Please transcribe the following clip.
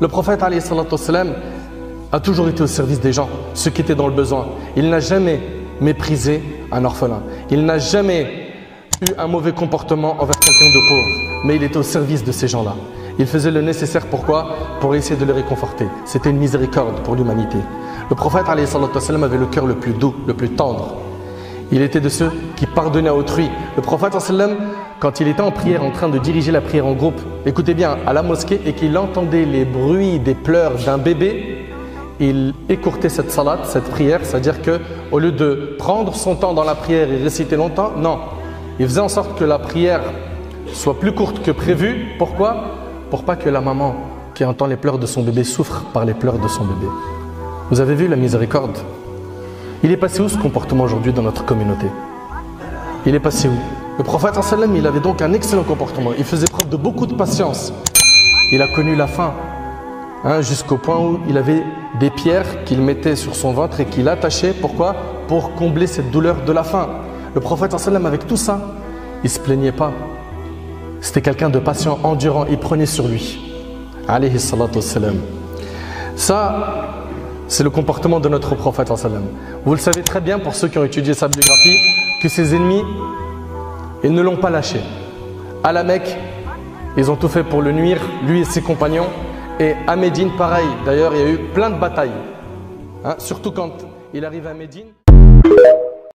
Le prophète alayhi salatu wassalam a toujours été au service des gens, ceux qui étaient dans le besoin. Il n'a jamais méprisé un orphelin. Il n'a jamais eu un mauvais comportement envers quelqu'un de pauvre, mais il était au service de ces gens-là. Il faisait le nécessaire, pourquoi? Pour essayer de les réconforter. C'était une miséricorde pour l'humanité. Le prophète alayhi salatu wassalam avait le cœur le plus doux, le plus tendre. Il était de ceux qui pardonnaient à autrui. Le prophète sallam, quand il était en prière, en train de diriger la prière en groupe, écoutez bien, à la mosquée, et qu'il entendait les bruits des pleurs d'un bébé, il écourtait cette salat, cette prière, c'est-à-dire qu'au lieu de prendre son temps dans la prière et réciter longtemps, non. Il faisait en sorte que la prière soit plus courte que prévu. Pourquoi? Pour pas que la maman qui entend les pleurs de son bébé souffre par les pleurs de son bébé. Vous avez vu la miséricorde? Il est passé où ce comportement aujourd'hui dans notre communauté? Il est passé où? Le prophète sallam, il avait donc un excellent comportement. Il faisait preuve de beaucoup de patience. Il a connu la faim, jusqu'au point où il avait des pierres qu'il mettait sur son ventre et qu'il attachait. Pourquoi? Pour combler cette douleur de la faim. Le prophète sallam, avec tout ça, il ne se plaignait pas. C'était quelqu'un de patient, endurant. Il prenait sur lui. Alayhi salatu wassalam. Ça, c'est le comportement de notre prophète sallam. Vous le savez très bien pour ceux qui ont étudié sa biographie, que ses ennemis, ils ne l'ont pas lâché. À la Mecque, ils ont tout fait pour le nuire, lui et ses compagnons. Et à Médine, pareil. D'ailleurs, il y a eu plein de batailles. Surtout quand il arrive à Médine.